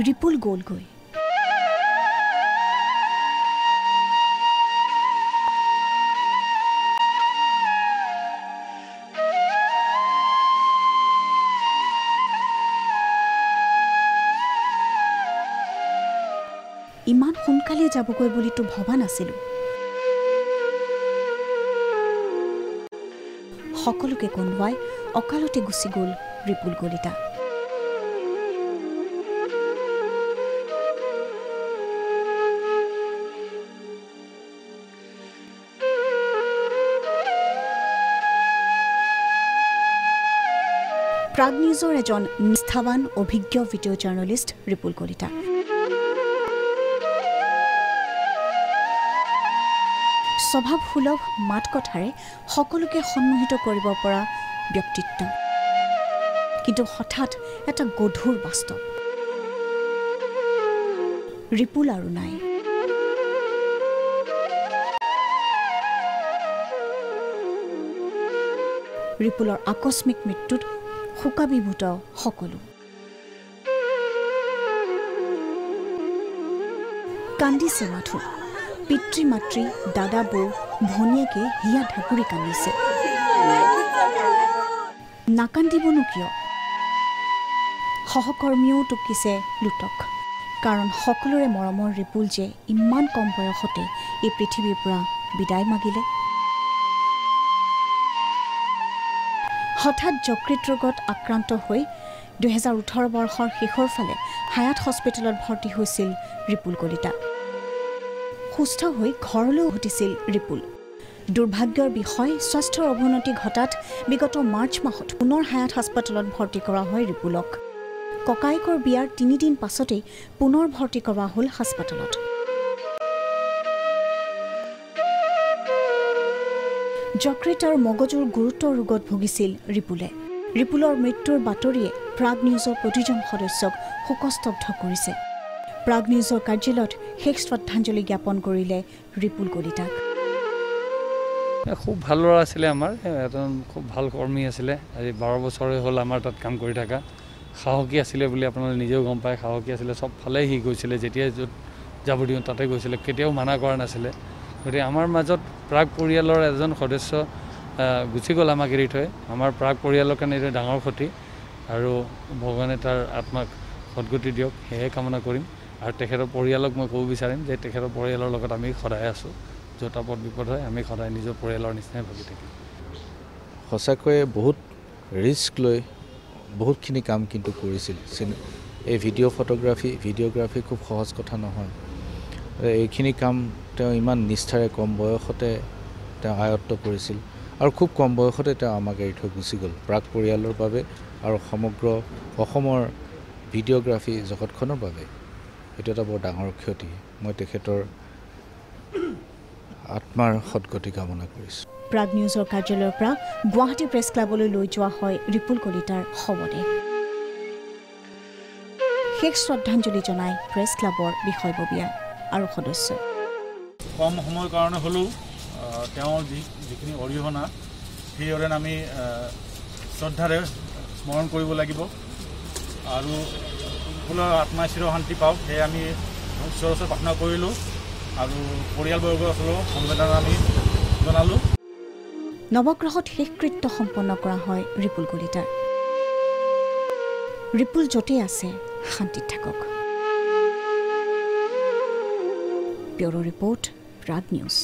ৰিপুল গ'লগৈ। ইমান সোনকালে যাবগৈ বুলিতো ভবা নাছিলোঁ। সকলোকে কন্দুৱাই অকালতে গুচি গ'ল ৰিপুল কলিতা। প্ৰাগ নিউজৰ এজন নিষ্ঠাৱান অভিজ্ঞ ভিডিঅ' জাৰ্নেলিষ্ট ৰিপুল কলিতা। স্বভাৱসুলভ মাত কথাৰে সকলোকে সন্মোহিত কৰিব পৰা ব্যক্তিত্ব, কিন্তু হঠাৎ এটা গধুৰ বাস্তৱ। ৰিপুল আৰু নাই। ৰিপুলৰ আকস্মিক মৃত্যুত শোকাভিভূত সকলো। কান্দিছে মাথো পিতৃ মাতৃ দাদা বৌ ভনীয়েকে হিয়া ঢাকুৰি কান্দিছে। নাকান্দিবনো কিয়? সহকৰ্মীয়েও টুকিছে লুটক, কাৰণ সকলোৰে মৰমৰ ৰিপুল যে ইমান কম বয়সতে এই পৃথিৱীৰ পৰা বিদায় মাগিলে। হঠাৎ যকৃত ৰোগত আক্ৰান্ত হৈ 2018 বৰ্ষৰ শেষৰ ফালে হায়াত হস্পিটেলত ভৰ্তি হৈছিল ৰিপুল কলিতা। সুস্থ হৈ ঘৰলৈ উভতিছিল ৰিপুল। দুৰ্ভাগ্যৰ বিষয়, স্বাস্থ্যৰ অৱনতি ঘটাত বিগত মাৰ্চ মাহত পুনৰ হায়াত হাস্পতালত ভৰ্তি কৰা হয় ৰিপুলক। ককায়েকৰ বিয়াৰ 3 দিন পাছতেই পুনৰ ভৰ্তি কৰা হ'ল হাস্পতালত। যকৃত আৰু মগজুৰ গুৰুতৰ ৰোগত ভুগিছিল ৰিপুলে। ৰিপুলৰ মৃত্যুৰ বাতৰিয়ে প্ৰাগ নিউজৰ প্ৰতিজন সদস্যক শোকস্তব্ধ কৰিছে। প্ৰাগ নিউজৰ কাৰ্যালয়ত শেষ শ্ৰদ্ধাঞ্জলি জ্ঞাপন কৰিলে ৰিপুল কলিতাক। খুব ভাল ল'ৰা আছিলে আমাৰ, এজন খুব ভাল কৰ্মী আছিলে। আজি 12 বছৰে হ'ল আমাৰ তাত কাম কৰি থকা। সাহসী আছিলে বুলি আপোনালোকে নিজেও গম পায়। সাহসী আছিলে, চব ফালে সি গৈছিলে, যেতিয়াই য'ত যাব দিওঁ তাতে গৈছিলে, কেতিয়াও মানা কৰা নাছিলে। গতিকে আমাৰ মাজত প্ৰাগ পৰিয়ালৰ এজন সদস্য গুচি গ'ল আমাক এৰি থৈ। আমাৰ প্ৰাগ পৰিয়ালৰ কাৰণে এইটো ডাঙৰ ক্ষতি, আৰু ভগৱানে তাৰ আত্মাক সদগতি দিয়ক, সেয়ে কামনা কৰিম। আৰু তেখেতৰ পৰিয়ালক মই ক'ব বিচাৰিম যে তেখেতৰ পৰিয়ালৰ লগত আমি সদায় আছোঁ। য'ত আপদ বিপদ হয় আমি সদায় নিজৰ পৰিয়ালৰ নিচিনাই ভাবি থাকিম। সঁচাকৈয়ে বহুত ৰিস্ক লৈ বহুতখিনি কাম কিন্তু কৰিছিল। এই ভিডিঅ'গ্ৰাফী খুব সহজ কথা নহয়। এইখিনি কাম তেওঁ ইমান নিষ্ঠাৰে কম বয়সতে তেওঁ আয়ত্ব কৰিছিল, আৰু খুব কম বয়সতে তেওঁ আমাক এৰি থৈ গুচি গ'ল। প্ৰাগ পৰিয়ালৰ বাবে আৰু সমগ্ৰ অসমৰ ভিডিঅ'গ্ৰাফী জগতখনৰ বাবে এইটো এটা বৰ ডাঙৰ ক্ষতি। মই তেখেতৰ আত্মাৰ সদগতি কামনা কৰিছোঁ। প্ৰাগ নিউজৰ কাৰ্যালয়ৰ পৰা গুৱাহাটী প্ৰেছ ক্লাবলৈ লৈ যোৱা হয় ৰিপুল কলিতাৰ শৱদেহ। শেষ শ্ৰদ্ধাঞ্জলি জনাই প্ৰেছ ক্লাবৰ বিষয়ববীয়া আৰু সদস্য। কম সময়ৰ কাৰণে হ'লেও তেওঁৰ যিখিনি অৰিহণা, সেই অৰিহণা আমি শ্ৰদ্ধাৰে স্মৰণ কৰিব লাগিব, আৰু সকলোৰে আত্মাই চিৰ শান্তি পাওক সেয়ে আমি ঈশ্বৰৰ ওচৰত প্ৰাৰ্থনা কৰিলোঁ, আৰু পৰিয়ালবৰ্গৰ ওচৰত সমবেদনা আমি জনালোঁ। নৱগ্ৰহত শেষকৃত্য সম্পন্ন কৰা হয় ৰিপুল কলিতাৰ। ৰিপুল য'তেই আছে শান্তিত থাকক। Bureau report, Prag news.